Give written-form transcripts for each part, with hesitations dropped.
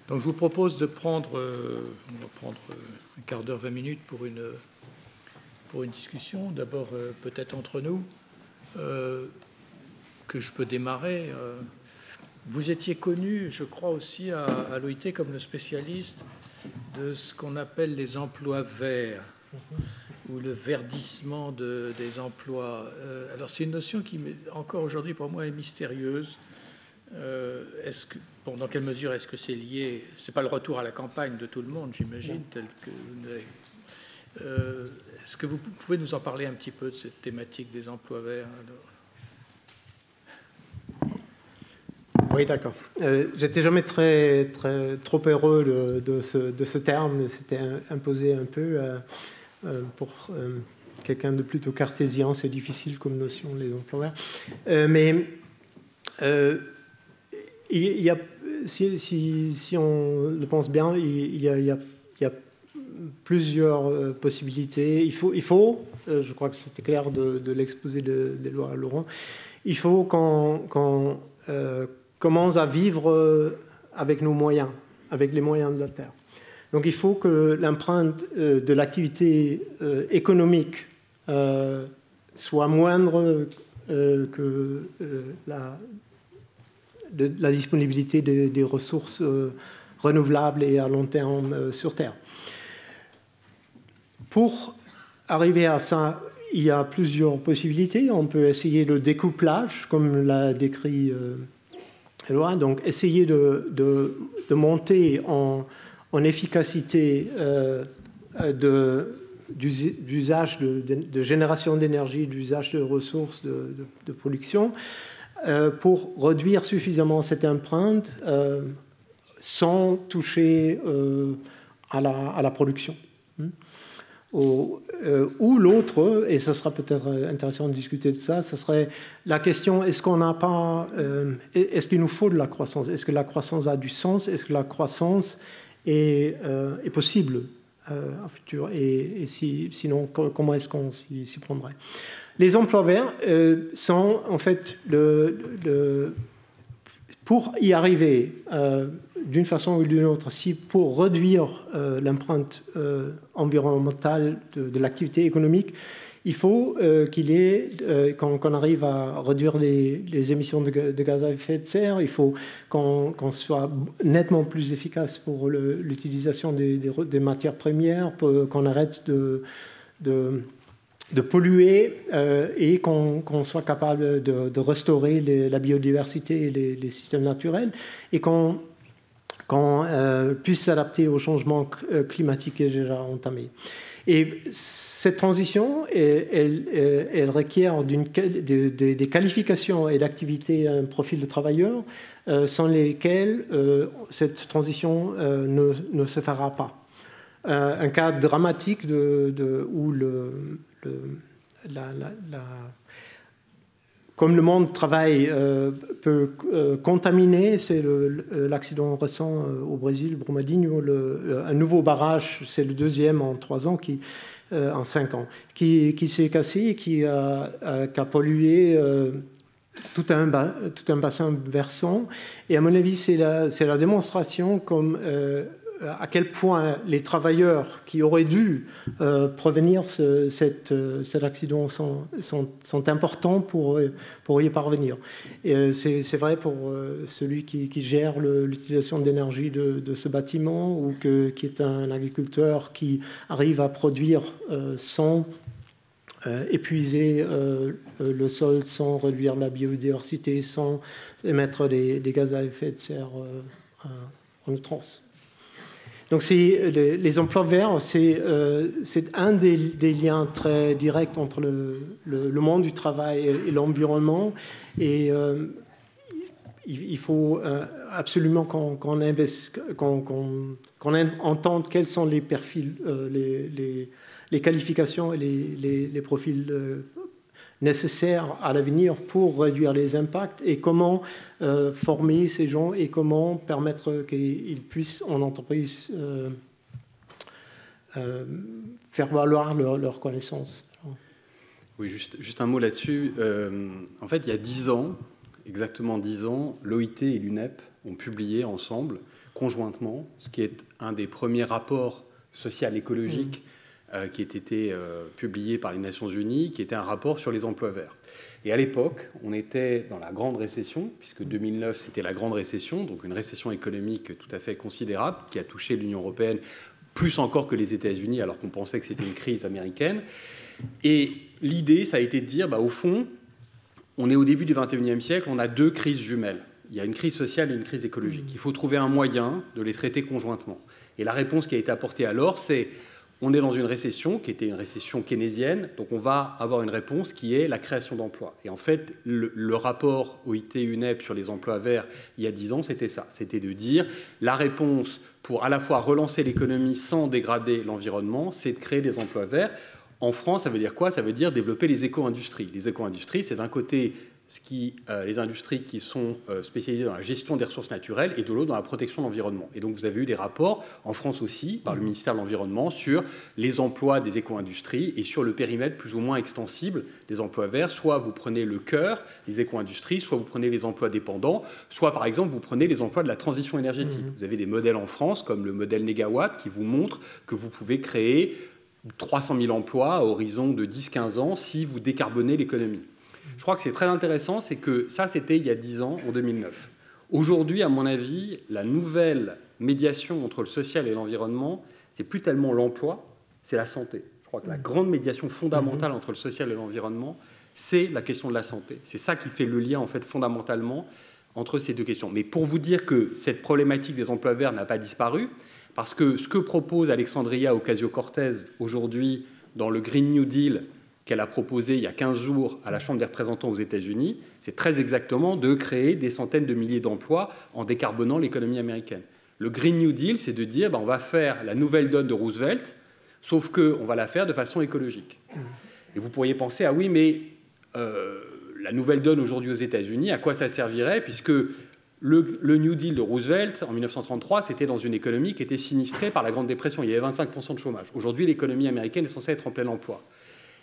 Donc je vous propose de prendre, on va prendre un quart d'heure, 20 minutes pour une discussion. D'abord, peut-être entre nous, que je peux démarrer. Vous étiez connu, je crois aussi à l'OIT comme le spécialiste de ce qu'on appelle les emplois verts ou le verdissement des emplois. Alors c'est une notion qui, encore aujourd'hui pour moi, est mystérieuse. Dans quelle mesure est-ce que c'est lié? C'est pas le retour à la campagne de tout le monde, j'imagine, tel que est-ce que vous pouvez nous en parler un petit peu de cette thématique des emplois verts? Oui, d'accord. J'étais jamais trop heureux de ce terme. C'était imposé un peu pour quelqu'un de plutôt cartésien. C'est difficile comme notion, les emplois verts. Mais il y a, si on le pense bien, il y a plusieurs possibilités. Il faut je crois que c'était clair de l'exposé d'Éloi Laurent, il faut qu'on commence à vivre avec nos moyens, avec les moyens de la Terre. Donc il faut que l'empreinte de l'activité économique soit moindre que la disponibilité des ressources renouvelables et à long terme sur Terre. Pour arriver à ça, il y a plusieurs possibilités. On peut essayer le découplage, comme l'a décrit Éloi, donc essayer de monter en efficacité d'usage de génération d'énergie, d'usage de ressources de production, pour réduire suffisamment cette empreinte sans toucher à la production. Ou l'autre, et ce sera peut-être intéressant de discuter de ça, ce serait la question, est-ce qu'il nous faut de la croissance? Est-ce que la croissance a du sens? Est-ce que la croissance est possible en futur? Et sinon, comment est-ce qu'on s'y prendrait? Les emplois verts sont en fait pour y arriver d'une façon ou d'une autre, pour réduire l'empreinte environnementale de l'activité économique, il faut qu'on arrive à réduire les émissions de gaz à effet de serre, il faut qu'on soit nettement plus efficace pour l'utilisation des matières premières, qu'on arrête de polluer et qu'on soit capable de restaurer la biodiversité et les systèmes naturels, et qu'on puisse s'adapter au changement climatique qui est déjà entamé. Et cette transition, elle requiert des qualifications et d'activités, un profil de travailleurs sans lesquels cette transition ne se fera pas. Un cas dramatique où comme le monde du travail peut contaminer, c'est l'accident récent au Brésil, Brumadinho, un nouveau barrage, c'est le deuxième en 3 ans, en 5 ans, qui s'est cassé et qui a pollué tout un bassin versant. Et à mon avis, c'est la démonstration comme à quel point les travailleurs qui auraient dû prévenir cet accident sont importants pour y parvenir. C'est vrai pour celui qui gère l'utilisation d'énergie de ce bâtiment, ou qui est un agriculteur qui arrive à produire sans épuiser le sol, sans réduire la biodiversité, sans émettre des gaz à effet de serre en outrance. Donc les emplois verts, c'est un des liens très directs entre le monde du travail et l'environnement. Et il faut absolument qu'on entende quels sont les perfils, les qualifications et les profils nécessaires à l'avenir pour réduire les impacts, et comment former ces gens et comment permettre qu'ils puissent en entreprise faire valoir leurs connaissances. Oui, juste un mot là-dessus. En fait, il y a 10 ans, exactement 10 ans, l'OIT et l'UNEP ont publié ensemble, conjointement, ce qui est un des premiers rapports social-écologiques qui ait été publié par les Nations Unies, qui était un rapport sur les emplois verts. Et à l'époque, on était dans la grande récession, puisque 2009, c'était la grande récession, donc une récession économique tout à fait considérable, qui a touché l'Union européenne plus encore que les États-Unis, alors qu'on pensait que c'était une crise américaine. Et l'idée, ça a été de dire, au fond, on est au début du XXIe siècle, on a deux crises jumelles. Il y a une crise sociale et une crise écologique. Il faut trouver un moyen de les traiter conjointement. Et la réponse qui a été apportée alors, c'est on est dans une récession qui était une récession keynésienne, donc on va avoir une réponse qui est la création d'emplois. Et en fait, le rapport OIT-UNEP sur les emplois verts il y a 10 ans, c'était ça. C'était de dire la réponse pour à la fois relancer l'économie sans dégrader l'environnement, c'est de créer des emplois verts. En France, ça veut dire quoi? Ça veut dire développer les éco-industries. Les éco-industries, c'est d'un côté les industries qui sont spécialisées dans la gestion des ressources naturelles et de l'autre dans la protection de l'environnement. Et donc vous avez eu des rapports, en France aussi, par le ministère de l'Environnement, sur les emplois des éco-industries et sur le périmètre plus ou moins extensible des emplois verts. Soit vous prenez le cœur, les éco-industries, soit vous prenez les emplois dépendants, soit par exemple vous prenez les emplois de la transition énergétique. Vous avez des modèles en France, comme le modèle Négawatt, qui vous montre que vous pouvez créer 300 000 emplois à horizon de 10-15 ans si vous décarbonez l'économie. Je crois que c'est très intéressant, c'est que ça, c'était il y a 10 ans, en 2009. Aujourd'hui, à mon avis, la nouvelle médiation entre le social et l'environnement, c'est plus tellement l'emploi, c'est la santé. Je crois que la grande médiation fondamentale entre le social et l'environnement, c'est la question de la santé. C'est ça qui fait le lien, en fait, fondamentalement, entre ces deux questions. Mais pour vous dire que cette problématique des emplois verts n'a pas disparu, parce que ce que propose Alexandria Ocasio-Cortez aujourd'hui dans le Green New Deal qu'elle a proposé il y a 15 jours à la Chambre des représentants aux États-Unis, c'est très exactement de créer des centaines de milliers d'emplois en décarbonant l'économie américaine. Le Green New Deal, c'est de dire on va faire la nouvelle donne de Roosevelt, sauf qu'on va la faire de façon écologique. Et vous pourriez penser, ah oui, mais la nouvelle donne aujourd'hui aux États-Unis, à quoi ça servirait? Puisque le New Deal de Roosevelt, en 1933, c'était dans une économie qui était sinistrée par la Grande Dépression. Il y avait 25% de chômage. Aujourd'hui, l'économie américaine est censée être en plein emploi.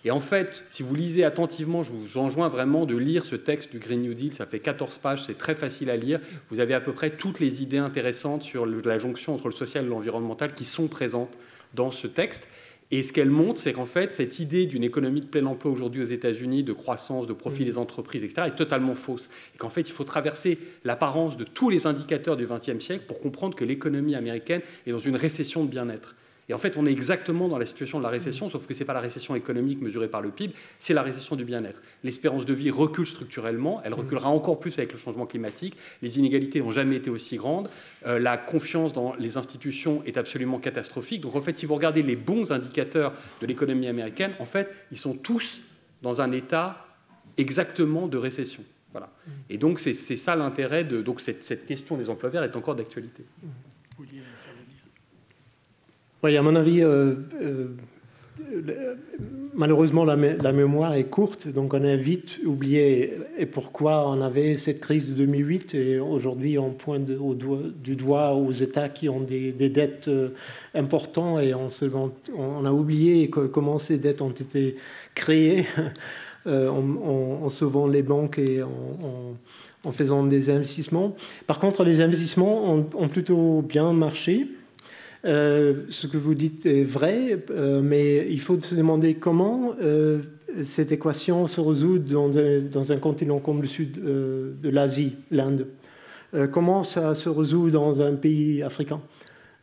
Et en fait, si vous lisez attentivement, je vous enjoins vraiment de lire ce texte du Green New Deal, ça fait 14 pages, c'est très facile à lire. Vous avez à peu près toutes les idées intéressantes sur la jonction entre le social et l'environnemental qui sont présentes dans ce texte. Et ce qu'elle montre, c'est qu'en fait, cette idée d'une économie de plein emploi aujourd'hui aux États-Unis, de croissance, de profit des entreprises, etc., est totalement fausse. Et qu'en fait, il faut traverser l'apparence de tous les indicateurs du XXe siècle pour comprendre que l'économie américaine est dans une récession de bien-être. Et en fait, on est exactement dans la situation de la récession, sauf que ce n'est pas la récession économique mesurée par le PIB, c'est la récession du bien-être. L'espérance de vie recule structurellement, elle reculera encore plus avec le changement climatique, les inégalités n'ont jamais été aussi grandes, la confiance dans les institutions est absolument catastrophique. Donc en fait, si vous regardez les bons indicateurs de l'économie américaine, en fait, ils sont tous dans un état exactement de récession. Voilà. Et donc c'est ça l'intérêt de... Donc cette question des emplois verts est encore d'actualité. Oui, à mon avis, malheureusement, la mémoire est courte, donc on a vite oublié et pourquoi on avait cette crise de 2008 et aujourd'hui on pointe du doigt aux États qui ont des dettes importantes et on a oublié comment ces dettes ont été créées en sauvant les banques et en faisant des investissements. Par contre, les investissements ont plutôt bien marché. Ce que vous dites est vrai, mais il faut se demander comment cette équation se résout dans un continent comme le sud de l'Asie, l'Inde. Comment ça se résout dans un pays africain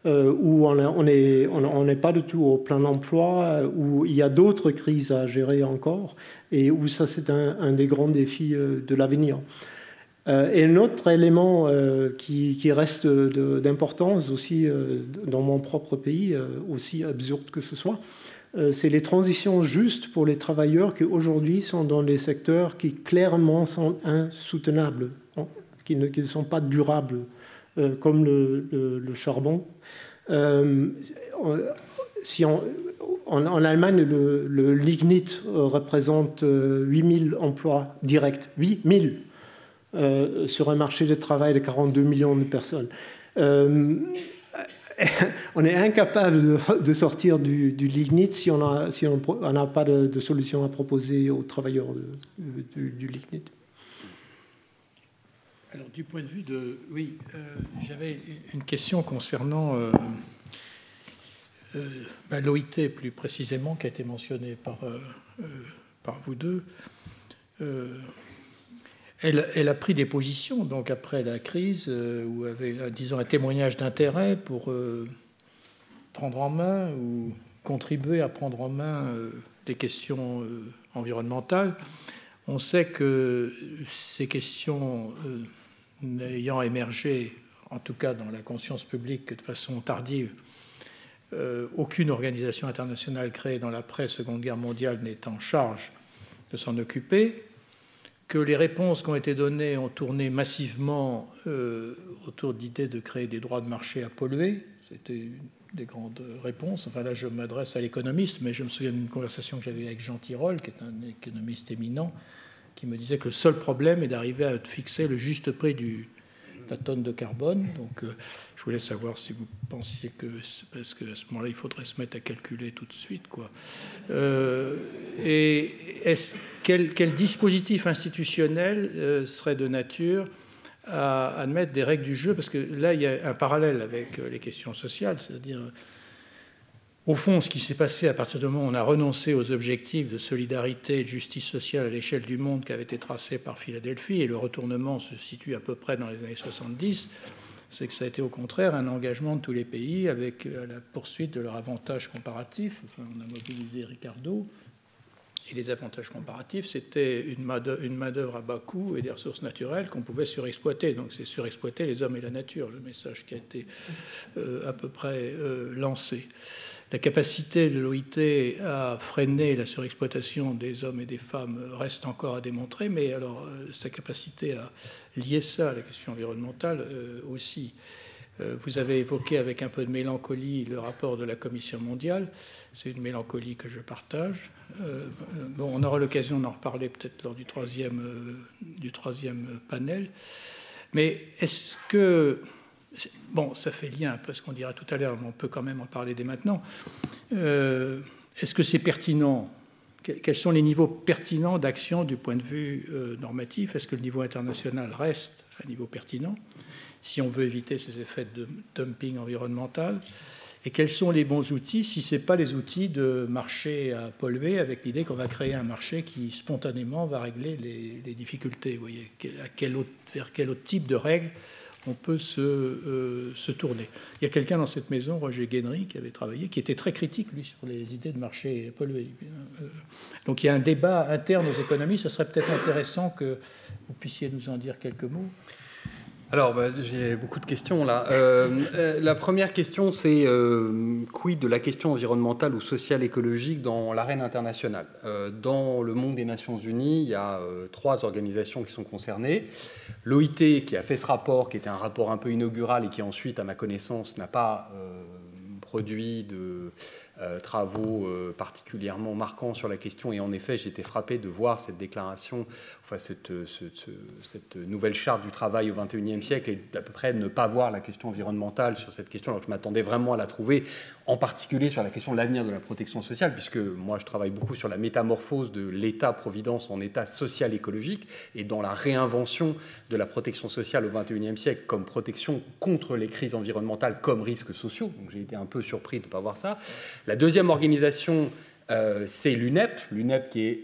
où on n'est pas du tout au plein emploi, où il y a d'autres crises à gérer encore, et où ça c'est un des grands défis de l'avenir. Et un autre élément qui reste d'importance aussi dans mon propre pays, aussi absurde que ce soit, c'est les transitions justes pour les travailleurs qui aujourd'hui sont dans des secteurs qui clairement sont insoutenables, qui ne sont pas durables, comme le charbon. En Allemagne, le lignite représente 8000 emplois directs, 8000 sur un marché de travail de 42 millions de personnes. On est incapable de sortir du lignite si on n'a pas de solution à proposer aux travailleurs du lignite. Alors, du point de vue de... Oui, j'avais une question concernant l'OIT, plus précisément, qui a été mentionnée par vous deux. Elle a pris des positions, donc après la crise, où avait, disons, un témoignage d'intérêt pour prendre en main ou contribuer à prendre en main des questions environnementales. On sait que ces questions n'ayant émergé, en tout cas dans la conscience publique de façon tardive, aucune organisation internationale créée dans l'après-Seconde Guerre mondiale n'est en charge de s'en occuper, que les réponses qui ont été données ont tourné massivement autour de l'idée de créer des droits de marché à polluer. C'était une des grandes réponses. Enfin là, je m'adresse à l'économiste, mais je me souviens d'une conversation que j'avais avec Jean Tirole, qui est un économiste éminent, qui me disait que le seul problème est d'arriver à fixer le juste prix de la tonne de carbone. Donc je voulais savoir si vous pensiez que... Parce qu'à ce moment-là, il faudrait se mettre à calculer tout de suite, quoi. Et quel dispositif institutionnel serait de nature à admettre des règles du jeu? Parce que là, il y a un parallèle avec les questions sociales, c'est-à-dire... Au fond, ce qui s'est passé à partir du moment où on a renoncé aux objectifs de solidarité et de justice sociale à l'échelle du monde qui avaient été tracés par Philadelphie, et le retournement se situe à peu près dans les années 70, c'est que ça a été au contraire un engagement de tous les pays avec la poursuite de leurs avantages comparatifs. Enfin, on a mobilisé Ricardo, et les avantages comparatifs, c'était une main-d'œuvre à bas coût et des ressources naturelles qu'on pouvait surexploiter. Donc c'est surexploiter les hommes et la nature, le message qui a été à peu près lancé. La capacité de l'OIT à freiner la surexploitation des hommes et des femmes reste encore à démontrer, mais alors sa capacité à lier ça à la question environnementale aussi. Vous avez évoqué avec un peu de mélancolie le rapport de la Commission mondiale. C'est une mélancolie que je partage. Bon, on aura l'occasion d'en reparler peut-être lors du troisième panel. Mais est-ce que... Bon, ça fait lien un peu à ce qu'on dira tout à l'heure, mais on peut quand même en parler dès maintenant. Est-ce que c'est pertinent? Quels sont les niveaux pertinents d'action du point de vue normatif? Est-ce que le niveau international reste un niveau pertinent si on veut éviter ces effets de dumping environnemental? Et quels sont les bons outils si ce n'est pas les outils de marché à polluer, avec l'idée qu'on va créer un marché qui spontanément va régler les difficultés? Vous voyez, vers quel autre type de règles on peut se tourner. Il y a quelqu'un dans cette maison, Roger Guénry, qui avait travaillé, qui était très critique, lui, sur les idées de marché pollué. Donc il y a un débat interne aux économistes. Ce serait peut-être intéressant que vous puissiez nous en dire quelques mots. Alors, j'ai beaucoup de questions là. La première question, c'est quid de la question environnementale ou sociale écologique dans l'arène internationale? Dans le monde des Nations Unies, il y a 3 organisations qui sont concernées. L'OIT, qui a fait ce rapport, qui était un rapport un peu inaugural et qui ensuite, à ma connaissance, n'a pas produit de travaux particulièrement marquants sur la question. Et en effet, j'ai été frappé de voir cette déclaration, enfin cette nouvelle charte du travail au XXIe siècle, et d'à peu près ne pas voir la question environnementale sur cette question, alors que je m'attendais vraiment à la trouver, en particulier sur la question de l'avenir de la protection sociale, puisque moi je travaille beaucoup sur la métamorphose de l'État-providence en État social-écologique, et dans la réinvention de la protection sociale au XXIe siècle comme protection contre les crises environnementales comme risques sociaux. Donc j'ai été un peu surpris de ne pas voir ça. La deuxième organisation, c'est l'UNEP. L'UNEP qui est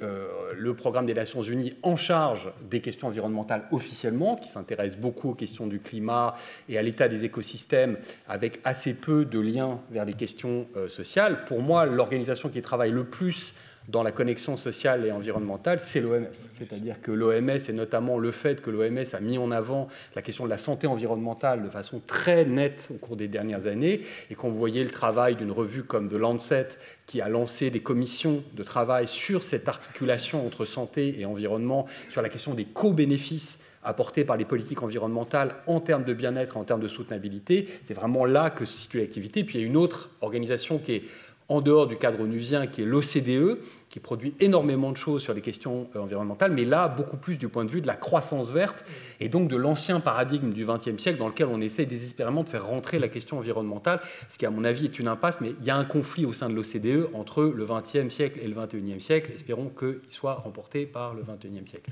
le programme des Nations Unies en charge des questions environnementales officiellement, qui s'intéresse beaucoup aux questions du climat et à l'état des écosystèmes, avec assez peu de liens vers les questions sociales. Pour moi, l'organisation qui travaille le plus dans la connexion sociale et environnementale, c'est l'OMS. C'est-à-dire que l'OMS, et notamment le fait que l'OMS a mis en avant la question de la santé environnementale de façon très nette au cours des dernières années, et quand vous voyez le travail d'une revue comme The Lancet, qui a lancé des commissions de travail sur cette articulation entre santé et environnement, sur la question des co-bénéfices apportés par les politiques environnementales en termes de bien-être, en termes de soutenabilité, c'est vraiment là que se situe l'activité. Puis il y a une autre organisation qui est en dehors du cadre onusien, qui est l'OCDE, qui produit énormément de choses sur les questions environnementales, mais là, beaucoup plus du point de vue de la croissance verte, et donc de l'ancien paradigme du XXe siècle, dans lequel on essaie désespérément de faire rentrer la question environnementale, ce qui, à mon avis, est une impasse, mais il y a un conflit au sein de l'OCDE entre le XXe siècle et le XXIe siècle. Espérons qu'il soit remporté par le XXIe siècle.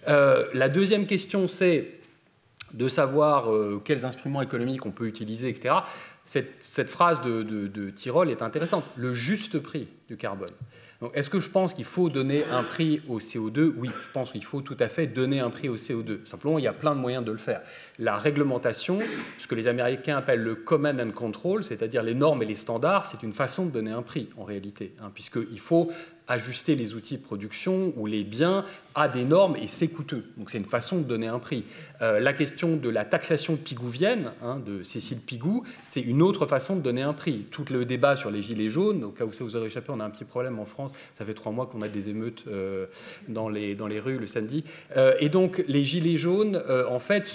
La deuxième question, c'est de savoir quels instruments économiques on peut utiliser, etc., cette phrase de Tirole est intéressante. Le juste prix du carbone. Est-ce que je pense qu'il faut donner un prix au CO2 ? Oui, je pense qu'il faut tout à fait donner un prix au CO2. Simplement, il y a plein de moyens de le faire. La réglementation, ce que les Américains appellent le command and control, c'est-à-dire les normes et les standards, c'est une façon de donner un prix, en réalité, puisqu'il faut ajuster les outils de production ou les biens à des normes et c'est coûteux. Donc c'est une façon de donner un prix. La question de la taxation pigouvienne, de Cécile Pigou, c'est une autre façon de donner un prix. Tout le débat sur les gilets jaunes, au cas où ça vous aurait échappé, on a un petit problème en France. Ça fait 3 mois qu'on a des émeutes dans les rues le samedi. Et donc les gilets jaunes, en fait,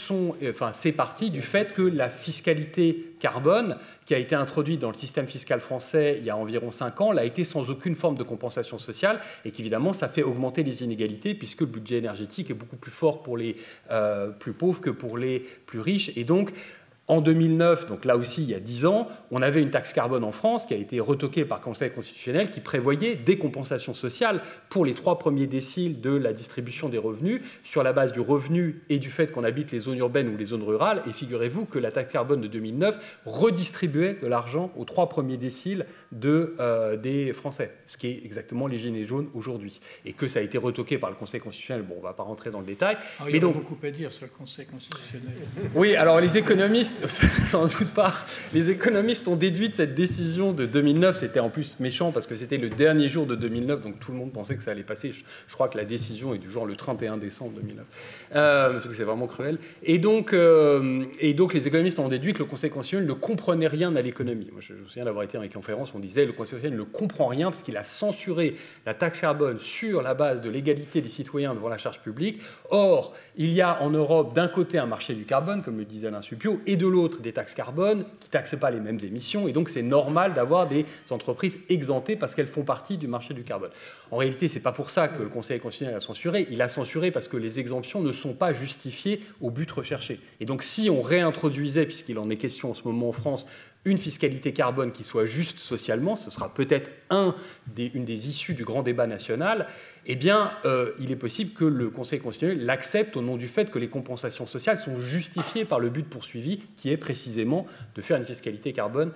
c'est parti du fait que la fiscalité carbone, qui a été introduite dans le système fiscal français il y a environ 5 ans, l'a été sans aucune forme de compensation sociale et qu'évidemment, ça fait augmenter les inégalités puisque le budget énergétique est beaucoup plus fort pour les plus pauvres que pour les plus riches. Et donc, en 2009, donc là aussi il y a 10 ans, on avait une taxe carbone en France qui a été retoquée par le Conseil constitutionnel qui prévoyait des compensations sociales pour les 3 premiers déciles de la distribution des revenus sur la base du revenu et du fait qu'on habite les zones urbaines ou les zones rurales. Et figurez-vous que la taxe carbone de 2009 redistribuait de l'argent aux 3 premiers déciles des Français, ce qui est exactement les gilets jaunes aujourd'hui. Et que ça a été retoqué par le Conseil constitutionnel, bon, on ne va pas rentrer dans le détail. Alors, il y a beaucoup à dire sur le Conseil constitutionnel. Oui, alors les économistes, n'en doute pas, les économistes ont déduit de cette décision de 2009, c'était en plus méchant parce que c'était le dernier jour de 2009, donc tout le monde pensait que ça allait passer. Je crois que la décision est du genre le 31 décembre 2009, parce que c'est vraiment cruel. Et donc les économistes ont déduit que le Conseil constitutionnel ne comprenait rien à l'économie. Moi, je me souviens d'avoir été dans les conférences, on disait le Conseil constitutionnel ne comprend rien parce qu'il a censuré la taxe carbone sur la base de l'égalité des citoyens devant la charge publique. Or, il y a en Europe d'un côté un marché du carbone, comme le disait Alain Supiot, et de l'autre des taxes carbone qui ne taxent pas les mêmes émissions. Et donc, c'est normal d'avoir des entreprises exemptées parce qu'elles font partie du marché du carbone. En réalité, ce n'est pas pour ça que le Conseil constitutionnel a censuré. Il a censuré parce que les exemptions ne sont pas justifiées au but recherché. Et donc, si on réintroduisait, puisqu'il en est question en ce moment en France, une fiscalité carbone qui soit juste socialement, ce sera peut-être une des issues du grand débat national, eh bien, il est possible que le Conseil constitutionnel l'accepte au nom du fait que les compensations sociales sont justifiées par le but poursuivi, qui est précisément de faire une fiscalité carbone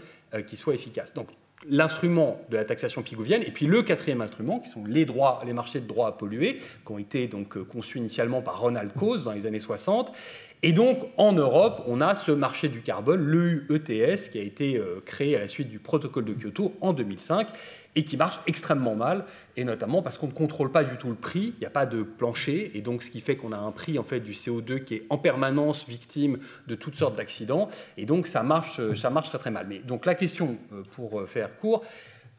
qui soit efficace. Donc, l'instrument de la taxation pigouvienne, et puis le 4e instrument, qui sont les marchés de droits à polluer, qui ont été donc conçus initialement par Ronald Coase dans les années 60. Et donc, en Europe, on a ce marché du carbone, l'EU-ETS, qui a été créé à la suite du protocole de Kyoto en 2005 et qui marche extrêmement mal, et notamment parce qu'on ne contrôle pas du tout le prix, il n'y a pas de plancher, et donc ce qui fait qu'on a un prix en fait, du CO2 qui est en permanence victime de toutes sortes d'accidents, et donc ça marche très très mal. Mais donc la question, pour faire court,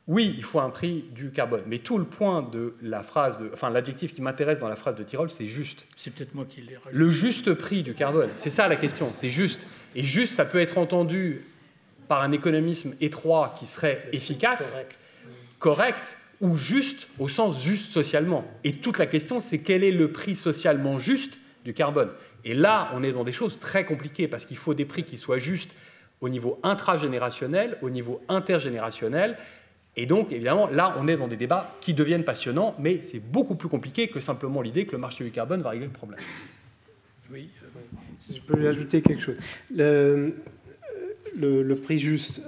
oui, il faut un prix du carbone, mais tout le point de la phrase, l'adjectif qui m'intéresse dans la phrase de Tirole, c'est juste. C'est peut-être moi qui l'ai rajouté. Le juste prix du carbone, c'est ça la question, c'est juste. Et juste, ça peut être entendu par un économisme étroit qui serait efficace, correct, ou juste au sens juste socialement. Et toute la question, c'est quel est le prix socialement juste du carbone. Et là, on est dans des choses très compliquées, parce qu'il faut des prix qui soient justes au niveau intragénérationnel, au niveau intergénérationnel. Et donc, évidemment, là, on est dans des débats qui deviennent passionnants, mais c'est beaucoup plus compliqué que simplement l'idée que le marché du carbone va régler le problème. Oui, si je peux ajouter quelque chose. Le prix juste,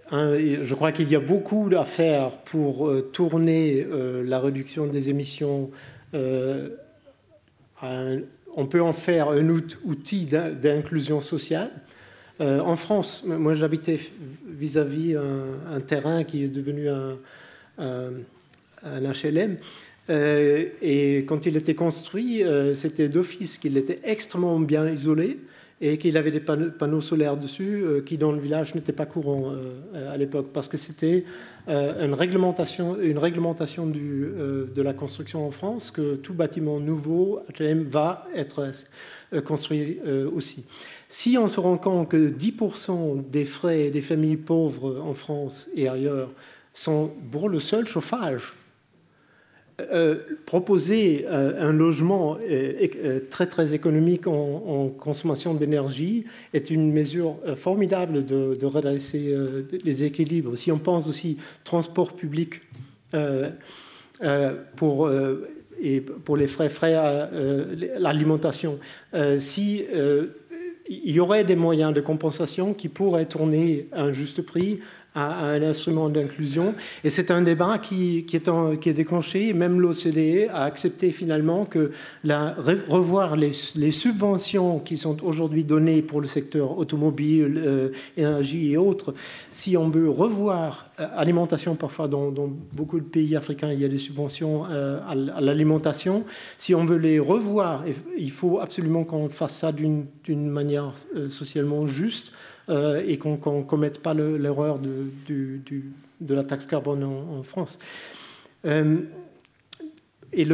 je crois qu'il y a beaucoup à faire pour tourner la réduction des émissions. On peut en faire un outil d'inclusion sociale. En France, moi j'habitais vis-à-vis un terrain qui est devenu un HLM. Et quand il était construit, c'était d'office qu'il était extrêmement bien isolé et qu'il avait des panneaux solaires dessus qui dans le village n'étaient pas courants à l'époque parce que c'était une réglementation de la construction en France que tout bâtiment nouveau HLM va être construit aussi. Si on se rend compte que 10% des frais des familles pauvres en France et ailleurs sont pour le seul chauffage, proposer un logement très très économique en consommation d'énergie est une mesure formidable de redresser les équilibres. Si on pense aussi transport public, et pour les frais l'alimentation. Si il y aurait des moyens de compensation qui pourraient tourner à un juste prix, à un instrument d'inclusion. Et c'est un débat qui est déclenché. Même l'OCDE a accepté finalement que revoir les subventions qui sont aujourd'hui données pour le secteur automobile, énergie et autres. Si on veut revoir alimentation, parfois dans beaucoup de pays africains, il y a des subventions à l'alimentation. Si on veut les revoir, il faut absolument qu'on fasse ça d'une manière socialement juste. Et qu'on ne commette pas l'erreur de la taxe carbone en France. Et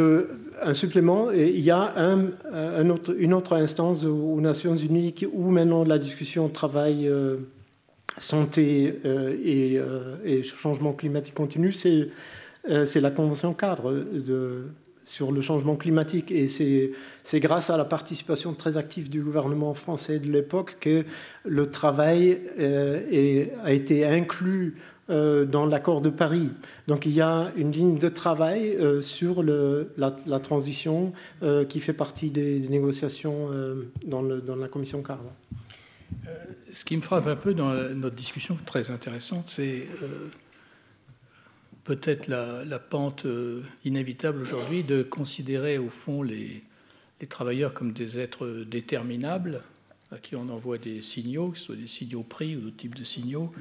un supplément, il y a une autre instance aux Nations Unies où maintenant la discussion travail, santé et changement climatique continu, c'est la Convention cadre sur le changement climatique. Et c'est grâce à la participation très active du gouvernement français de l'époque que le travail a été inclus dans l'accord de Paris. Donc il y a une ligne de travail sur la transition qui fait partie des négociations dans la commission cadre. Ce qui me frappe un peu dans notre discussion, très intéressante, c'est peut-être la pente inévitable aujourd'hui de considérer au fond les travailleurs comme des êtres déterminables à qui on envoie des signaux, que ce soit des signaux prix ou d'autres types de signaux,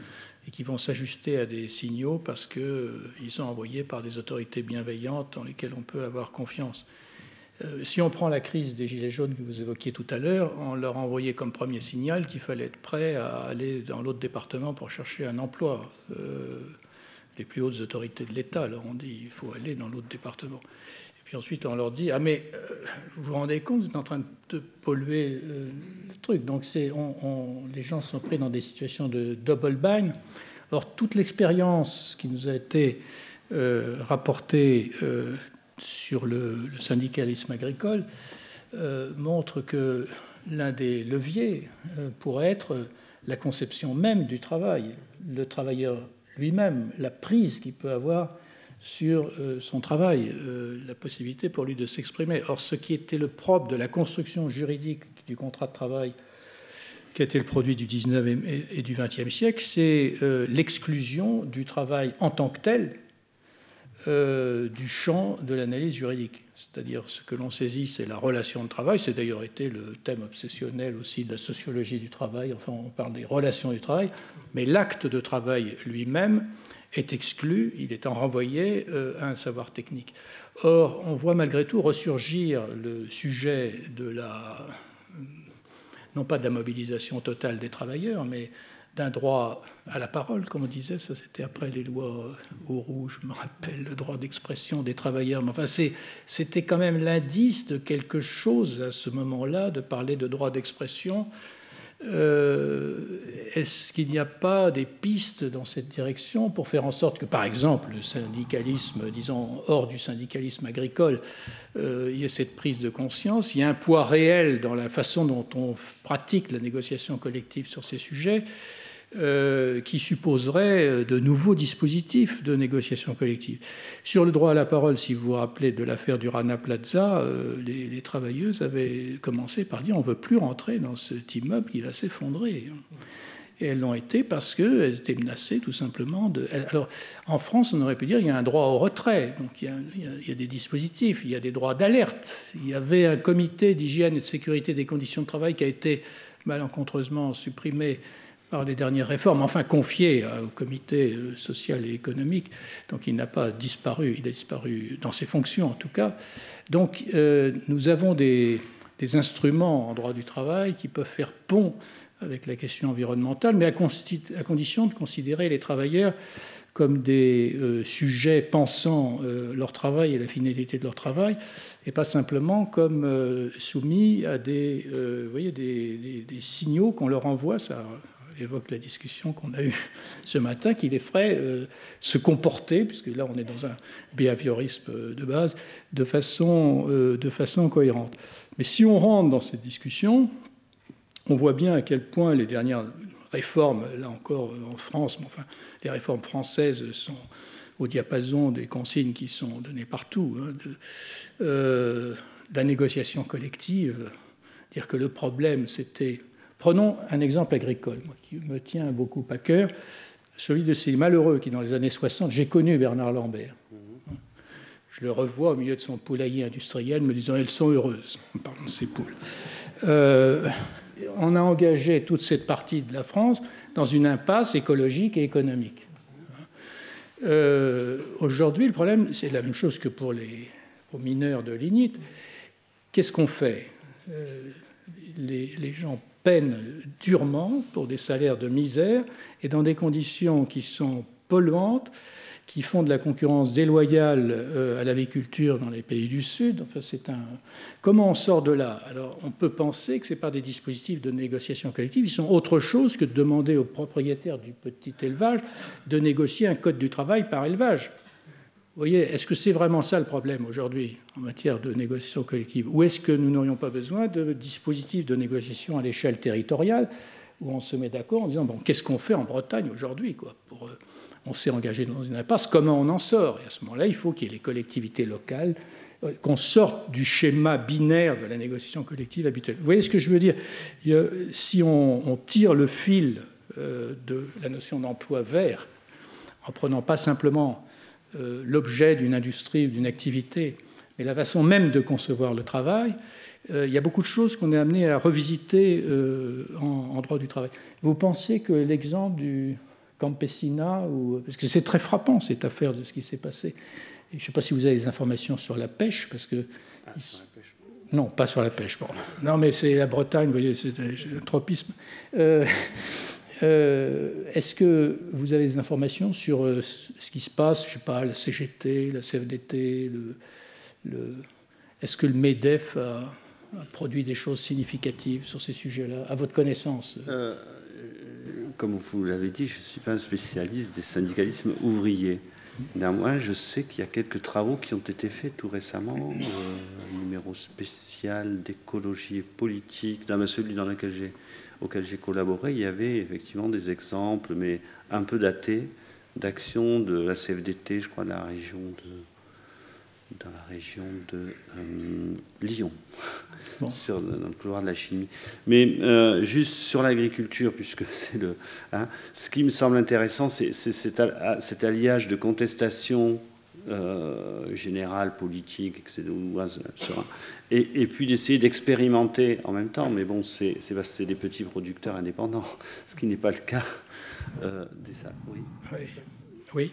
et qui vont s'ajuster à des signaux parce qu'ils sont envoyés par des autorités bienveillantes dans lesquelles on peut avoir confiance. Si on prend la crise des Gilets jaunes que vous évoquiez tout à l'heure, on leur a envoyé comme premier signal qu'il fallait être prêt à aller dans l'autre département pour chercher un emploi. Les plus hautes autorités de l'État leur ont dit il faut aller dans l'autre département. Et puis ensuite on leur dit ah mais vous vous rendez compte, vous êtes en train de polluer le truc. Donc les gens sont pris dans des situations de double bind. Or toute l'expérience qui nous a été rapportée sur le syndicalisme agricole montre que l'un des leviers pourrait être la conception même du travail. Le travailleur lui-même, la prise qu'il peut avoir sur son travail, la possibilité pour lui de s'exprimer. Or, ce qui était le propre de la construction juridique du contrat de travail, qui a été le produit du 19e et du 20e siècle, c'est l'exclusion du travail en tant que tel du champ de l'analyse juridique. C'est-à-dire, ce que l'on saisit, c'est la relation de travail. C'est d'ailleurs été le thème obsessionnel aussi de la sociologie du travail. Enfin, on parle des relations du travail. Mais l'acte de travail lui-même est exclu. Il est en renvoyé à un savoir technique. Or, on voit malgré tout ressurgir le sujet de non pas de la mobilisation totale des travailleurs, mais d'un droit à la parole, comme on disait, ça c'était après les lois au rouge, je me rappelle, le droit d'expression des travailleurs. Mais enfin, c'était quand même l'indice de quelque chose à ce moment-là, de parler de droit d'expression. Est-ce qu'il n'y a pas des pistes dans cette direction pour faire en sorte que, par exemple, le syndicalisme, disons, hors du syndicalisme agricole, il y ait cette prise de conscience, il y a un poids réel dans la façon dont on pratique la négociation collective sur ces sujets, qui supposerait de nouveaux dispositifs de négociation collective. Sur le droit à la parole, si vous vous rappelez de l'affaire du Rana Plaza, les travailleuses avaient commencé par dire on ne veut plus rentrer dans cet immeuble, il va s'effondrer. Et elles l'ont été parce qu'elles étaient menacées tout simplement de... Alors, en France, on aurait pu dire qu'il y a un droit au retrait, donc il y a des dispositifs, il y a des droits d'alerte. Il y avait un comité d'hygiène et de sécurité des conditions de travail qui a été malencontreusement supprimé par les dernières réformes, enfin confié au comité social et économique, donc il n'a pas disparu, il a disparu dans ses fonctions en tout cas. Donc nous avons des instruments en droit du travail qui peuvent faire pont avec la question environnementale, mais à condition de considérer les travailleurs comme des sujets pensant leur travail et la finalité de leur travail, et pas simplement comme soumis à des signaux qu'on leur envoie. Ça évoque la discussion qu'on a eue ce matin, qui les ferait se comporter, puisque là on est dans un behaviorisme de base, de façon cohérente. Mais si on rentre dans cette discussion, on voit bien à quel point les dernières réformes, là encore en France, mais enfin les réformes françaises sont au diapason des consignes qui sont données partout, hein, de la négociation collective, dire que le problème c'était... Prenons un exemple agricole, moi, qui me tient beaucoup à cœur, celui de ces malheureux qui, dans les années 60, j'ai connu Bernard Lambert. Je le revois au milieu de son poulailler industriel, me disant « elles sont heureuses », en parlant de ces poules. On a engagé toute cette partie de la France dans une impasse écologique et économique. Aujourd'hui, le problème, c'est la même chose que pour les mineurs de lignite. Qu'est-ce qu'on fait? Les gens peinent durement pour des salaires de misère et dans des conditions qui sont polluantes, qui font de la concurrence déloyale à l'agriculture dans les pays du Sud. Enfin, comment on sort de là? Alors, on peut penser que ce n'est pas des dispositifs de négociation collective, ils sont autre chose que de demander aux propriétaires du petit élevage de négocier un code du travail par élevage. Vous voyez, est-ce que c'est vraiment ça le problème aujourd'hui en matière de négociation collective? Ou est-ce que nous n'aurions pas besoin de dispositifs de négociation à l'échelle territoriale où on se met d'accord en disant, bon, qu'est-ce qu'on fait en Bretagne aujourd'hui, quoi, on s'est engagé dans une impasse, comment on en sort? Et à ce moment-là, il faut qu'il y ait les collectivités locales, qu'on sorte du schéma binaire de la négociation collective habituelle. Vous voyez ce que je veux dire? Si on tire le fil de la notion d'emploi vert, en prenant pas simplement l'objet d'une industrie ou d'une activité, mais la façon même de concevoir le travail, il y a beaucoup de choses qu'on est amené à revisiter en droit du travail. Vous pensez que l'exemple du Campesina, parce que c'est très frappant cette affaire de ce qui s'est passé. Et je ne sais pas si vous avez des informations sur la pêche, parce que... sur la pêche. Non, pas sur la pêche. Bon. Non, mais c'est la Bretagne, vous voyez, c'est un tropisme. Est-ce que vous avez des informations sur ce qui se passe, je ne sais pas, la CGT, la CFDT, est-ce que le MEDEF a produit des choses significatives sur ces sujets-là, à votre connaissance? Comme vous l'avez dit, je ne suis pas un spécialiste des syndicalismes ouvriers. Néanmoins, je sais qu'il y a quelques travaux qui ont été faits tout récemment, un numéro spécial d'écologie et politique, celui auquel j'ai collaboré. Il y avait effectivement des exemples, mais un peu datés, d'actions de la CFDT, je crois, dans la région de Lyon, bon. Dans le couloir de la chimie. Mais juste sur l'agriculture, puisque c'est ce qui me semble intéressant, c'est cet alliage de contestation générale, politique, etc., et puis d'essayer d'expérimenter en même temps. Mais bon, c'est des petits producteurs indépendants, ce qui n'est pas le cas des salles. Oui. Oui.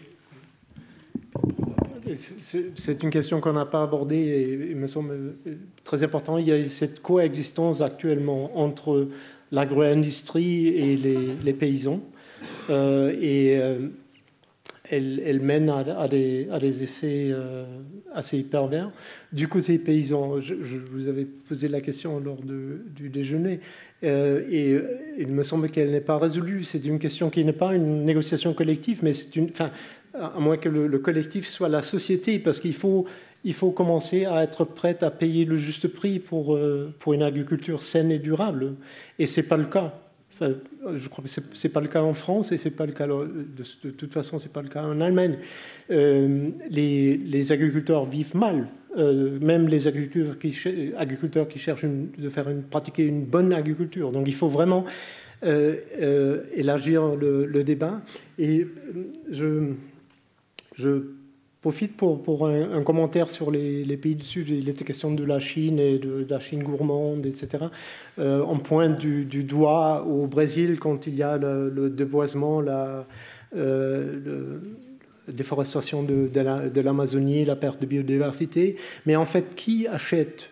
C'est une question qu'on n'a pas abordée et il me semble très important. Il y a cette coexistence actuellement entre l'agro-industrie et les paysans. Elle mène à des effets assez pervers. Du côté paysan, je vous avais posé la question lors du déjeuner et il me semble qu'elle n'est pas résolue. C'est une question qui n'est pas une négociation collective, mais c'est à moins que le collectif soit la société, parce qu'il faut commencer à être prêt à payer le juste prix pour une agriculture saine et durable. Et ce n'est pas le cas. Enfin, je crois que ce n'est pas le cas en France et ce n'est pas le cas, de toute façon, ce n'est pas le cas en Allemagne. Les agriculteurs vivent mal. Même les agriculteurs qui cherchent pratiquer une bonne agriculture. Donc il faut vraiment élargir le débat. Et je profite pour un commentaire sur les pays du Sud. Il était question de la Chine et de la Chine gourmande, etc. On pointe du doigt au Brésil quand il y a le déboisement, la déforestation de l'Amazonie, la perte de biodiversité. Mais en fait, qui achète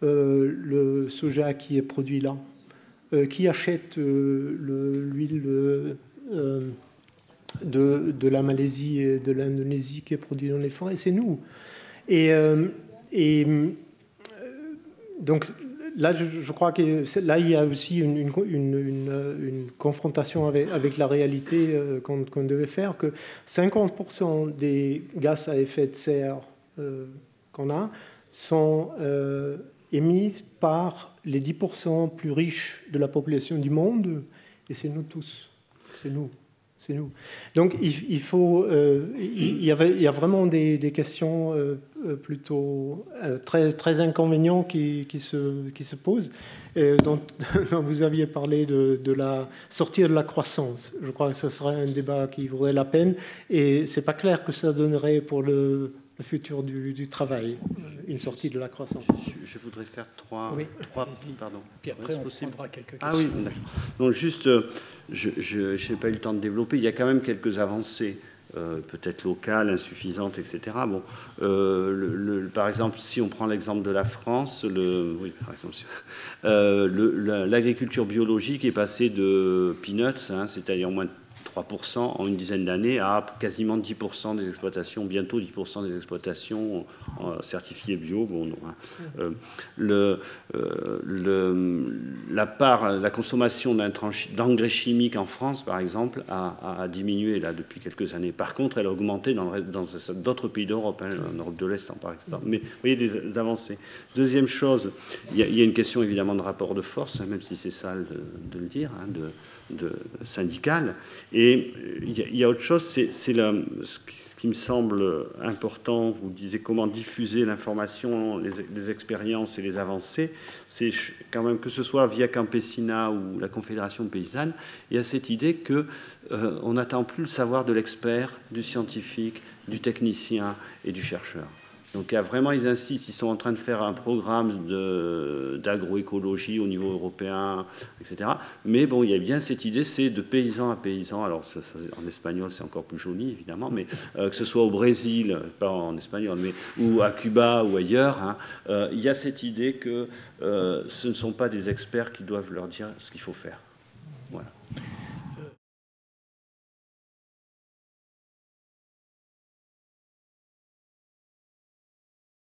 le soja qui est produit là? Qui achète l'huile de la Malaisie et de l'Indonésie qui est produite dans les forêts? C'est nous. Et donc là, je crois que là, il y a aussi une confrontation avec la réalité qu'on devait faire, que 50% des gaz à effet de serre qu'on a sont émis par les 10% plus riches de la population du monde, et c'est nous tous. C'est nous. c'est nous. Donc il faut, il y a vraiment des questions plutôt très inconvénients qui se posent, dont vous aviez parlé de la sortir de la croissance. Je crois que ce serait un débat qui vaudrait la peine, et c'est pas clair que ça donnerait pour le futur du travail, une sortie de la croissance. Je voudrais faire trois pardon. Puis après, on prendra quelques questions. Ah oui, d'accord. Donc juste, je n'ai pas eu le temps de développer. Il y a quand même quelques avancées, peut-être locales, insuffisantes, etc. Bon, par exemple, si on prend l'exemple de la France, l'agriculture biologique est passée de peanuts, c'est-à-dire moins de 3% en une dizaine d'années, à quasiment 10% des exploitations, bientôt 10% des exploitations certifiées bio. Bon, non, la consommation d'engrais chimiques en France, par exemple, a diminué là depuis quelques années. Par contre, elle a augmenté dans d'autres pays d'Europe, en Europe de l'Est par exemple. Mais vous voyez des avancées. Deuxième chose, il y a une question évidemment de rapport de force, même si c'est sale de le dire, de syndical. Et il y a autre chose, c'est ce qui me semble important. Vous disiez comment diffuser l'information, les expériences et les avancées. C'est quand même, que ce soit Via Campesina ou la Confédération paysanne, il y a cette idée que on n'attend plus le savoir de l'expert, du scientifique, du technicien et du chercheur. Donc vraiment, ils insistent, ils sont en train de faire un programme d'agroécologie au niveau européen, etc. Mais bon, il y a bien cette idée, c'est de paysan à paysan. Alors en espagnol, c'est encore plus joli, évidemment, mais que ce soit au Brésil, pas en espagnol, mais ou à Cuba ou ailleurs, il y a cette idée que ce ne sont pas des experts qui doivent leur dire ce qu'il faut faire. Voilà.